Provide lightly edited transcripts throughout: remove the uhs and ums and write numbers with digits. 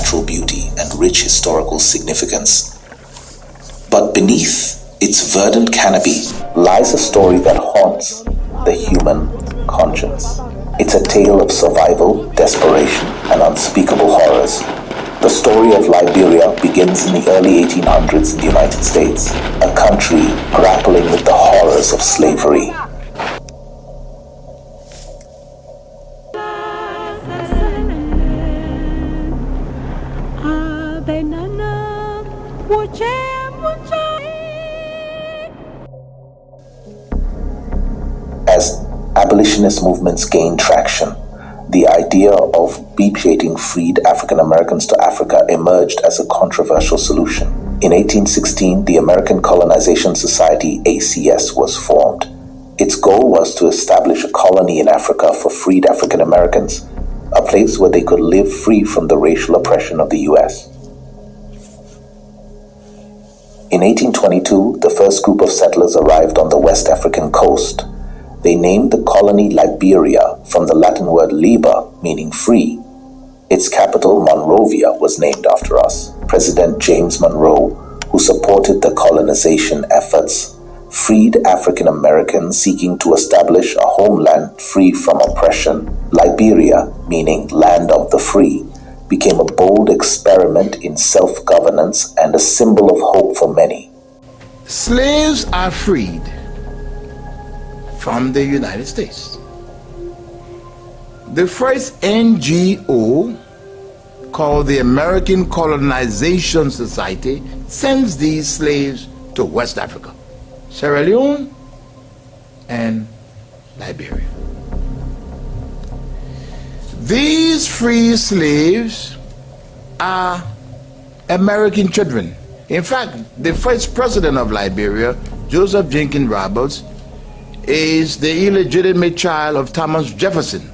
natural beauty and rich historical significance. But beneath its verdant canopy lies a story that haunts the human conscience. It's a tale of survival, desperation, and unspeakable horrors. The story of Liberia begins in the early 1800s in the United States, a country grappling with the horrors of slavery. As abolitionist movements gained traction, the idea of repatriating freed African Americans to Africa emerged as a controversial solution. In 1816, the American Colonization Society, ACS, was formed. Its goal was to establish a colony in Africa for freed African Americans, a place where they could live free from the racial oppression of the U.S. In 1822, the first group of settlers arrived on the West African coast. They named the colony Liberia from the Latin word liber, meaning free. Its capital, Monrovia, was named after us. President James Monroe, who supported the colonization efforts, freed African Americans seeking to establish a homeland free from oppression. Liberia, meaning land of the free, became a bold experiment in self-governance and a symbol of hope for many. Slaves are freed from the United States. The first NGO, called the American Colonization Society, sends these slaves to West Africa, Sierra Leone, and Liberia. These free slaves are American children. In fact, the first president of Liberia, Joseph Jenkins Roberts, is the illegitimate child of Thomas Jefferson.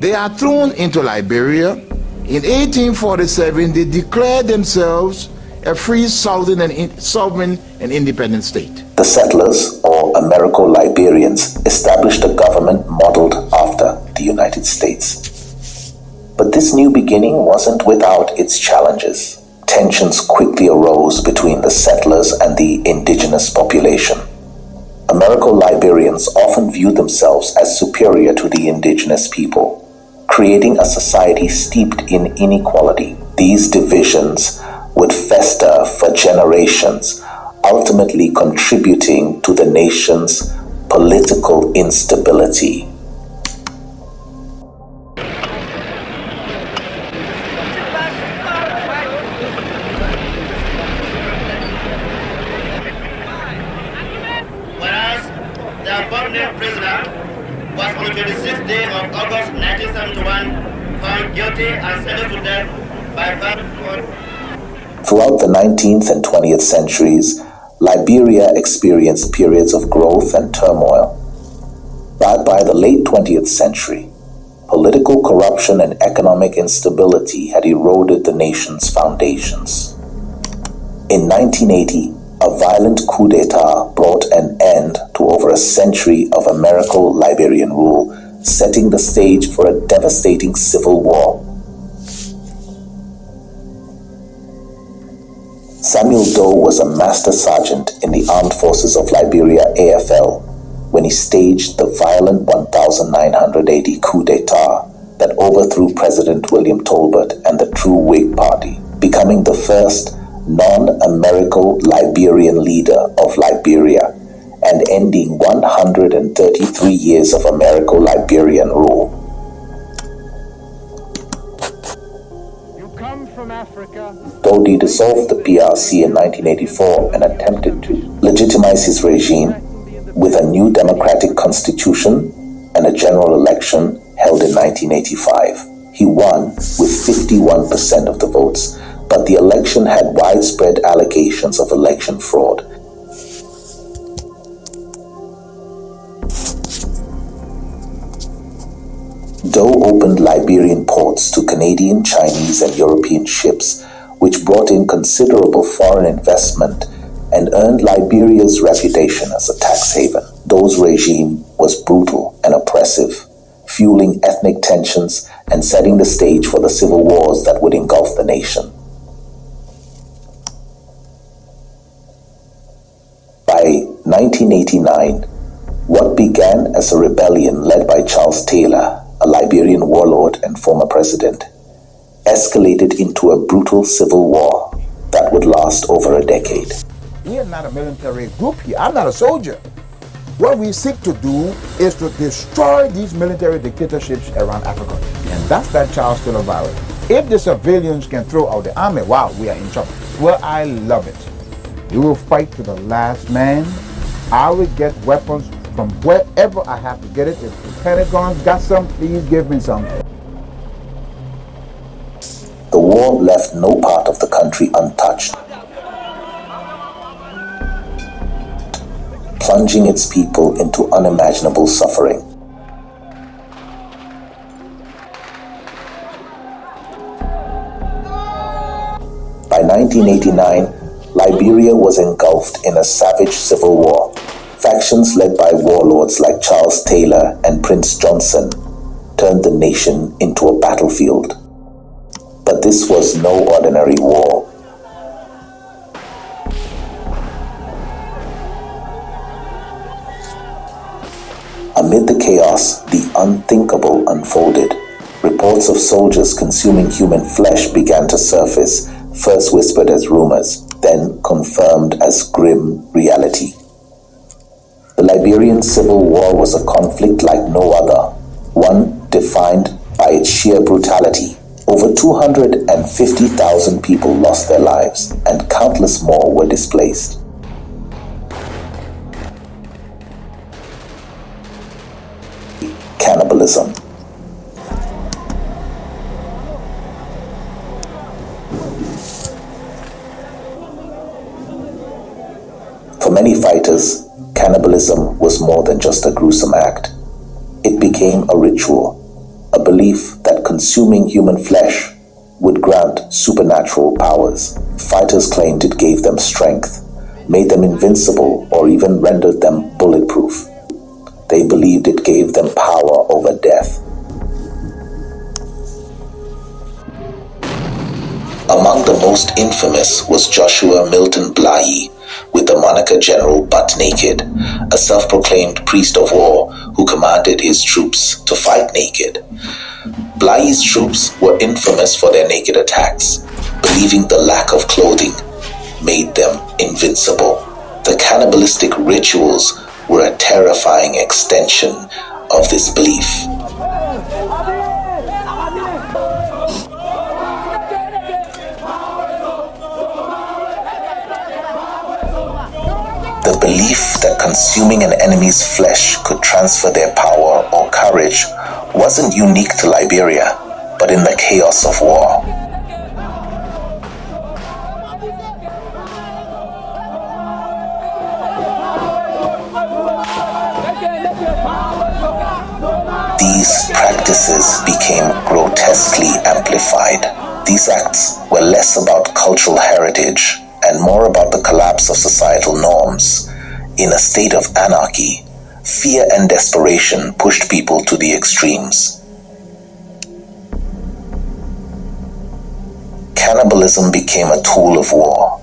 They are thrown into Liberia. In 1847, they declared themselves a free sovereign and independent state. The settlers, or Americo-Liberians, established a government modeled after the United States. But this new beginning wasn't without its challenges. Tensions quickly arose between the settlers and the indigenous population. Americo-Liberians often viewed themselves as superior to the indigenous people, creating a society steeped in inequality. These divisions would fester for generations, ultimately contributing to the nation's political instability. Throughout the 19th and 20th centuries, Liberia experienced periods of growth and turmoil. But by the late 20th century, political corruption and economic instability had eroded the nation's foundations. In 1980, a violent coup d'etat brought an end to over a century of Americo-Liberian rule, setting the stage for a devastating civil war. Samuel Doe was a master sergeant in the Armed Forces of Liberia, AFL, when he staged the violent 1980 coup d'etat that overthrew President William Tolbert and the True Whig Party, becoming the first non-Americo-Liberian leader of Liberia and ending 133 years of Americo-Liberian rule. Though he dissolved the PRC in 1984 and attempted to legitimize his regime with a new democratic constitution and a general election held in 1985. He won with 51% of the votes, but the election had widespread allegations of election fraud. Doe opened Liberian ports to Canadian, Chinese, and European ships, which brought in considerable foreign investment and earned Liberia's reputation as a tax haven. Doe's regime was brutal and oppressive, fueling ethnic tensions and setting the stage for the civil wars that would engulf the nation. By 1989, what began as a rebellion led by Charles Taylor, a Liberian warlord and former president, escalated into a brutal civil war that would last over a decade. We are not a military group here. I'm not a soldier. What we seek to do is to destroy these military dictatorships around Africa. And that's that Charles Taylor virus. If the civilians can throw out the army, wow, we are in trouble. Well, I love it. We will fight to the last man. I will get weapons from wherever I have to get it. If the Pentagon's got some, please give me some. The war left no part of the country untouched, plunging its people into unimaginable suffering. By 1989, Liberia was engulfed in a savage civil war. Factions led by warlords like Charles Taylor and Prince Johnson turned the nation into a battlefield. But this was no ordinary war. Amid the chaos, the unthinkable unfolded. Reports of soldiers consuming human flesh began to surface, first whispered as rumors, then confirmed as grim reality. The Liberian Civil War was a conflict like no other, one defined by its sheer brutality. Over 250,000 people lost their lives, and countless more were displaced. Cannibalism. For many fighters, cannibalism was more than just a gruesome act. It became a ritual, a belief that consuming human flesh would grant supernatural powers. Fighters claimed it gave them strength, made them invincible, or even rendered them bulletproof. They believed it gave them power over death. Among the most infamous was Joshua Milton Blahi, with the moniker General Butt Naked, a self-proclaimed priest of war who commanded his troops to fight naked. Blahi's troops were infamous for their naked attacks, believing the lack of clothing made them invincible. The cannibalistic rituals were a terrifying extension of this belief. The belief that consuming an enemy's flesh could transfer their power or courage wasn't unique to Liberia, but in the chaos of war. These practices became grotesquely amplified. These acts were less about cultural heritage and more about the collapse of societal norms. In a state of anarchy, fear and desperation pushed people to the extremes. Cannibalism became a tool of war.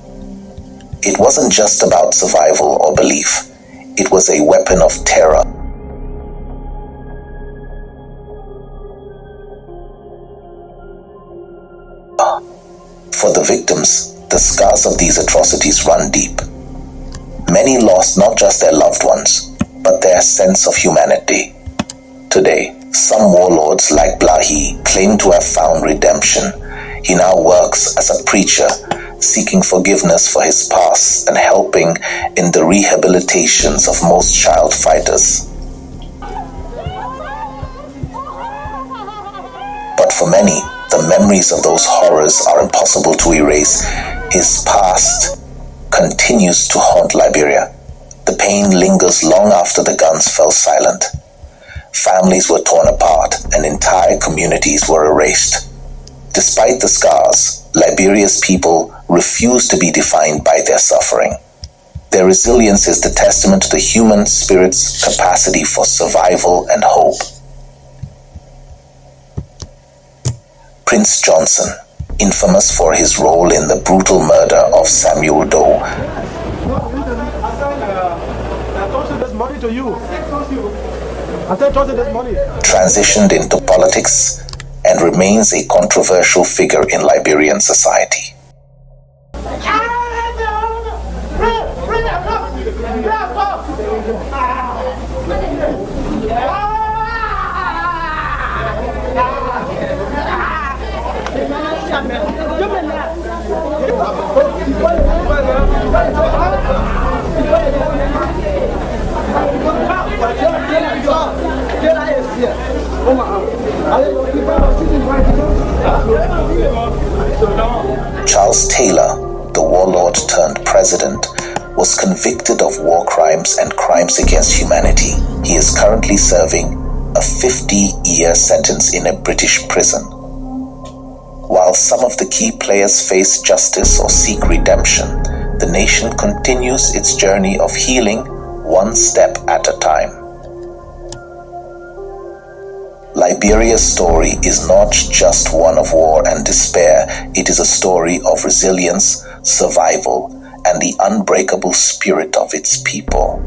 It wasn't just about survival or belief. It was a weapon of terror. For the victims, the scars of these atrocities run deep. Many lost not just their loved ones, but their sense of humanity. Today, some warlords like Blahi claim to have found redemption. He now works as a preacher, seeking forgiveness for his past and helping in the rehabilitations of most child fighters. But for many, the memories of those horrors are impossible to erase. His past continues to haunt Liberia. The pain lingers long after the guns fell silent. Families were torn apart and entire communities were erased. Despite the scars, Liberia's people refuse to be defined by their suffering. Their resilience is the testament to the human spirit's capacity for survival and hope. Prince Johnson, infamous for his role in the brutal murder of Samuel Doe, transitioned into politics and remains a controversial figure in Liberian society. Charles Taylor, the warlord turned president, was convicted of war crimes and crimes against humanity. He is currently serving a 50-year sentence in a British prison. While some of the key players face justice or seek redemption, the nation continues its journey of healing one step at a time. Liberia's story is not just one of war and despair, it is a story of resilience, survival, and the unbreakable spirit of its people.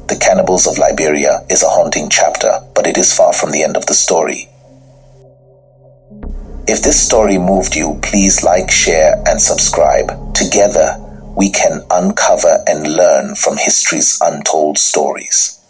The Cannibals of Liberia is a haunting chapter, but it is far from the end of the story. If this story moved you, please like, share, and subscribe. Together, we can uncover and learn from history's untold stories.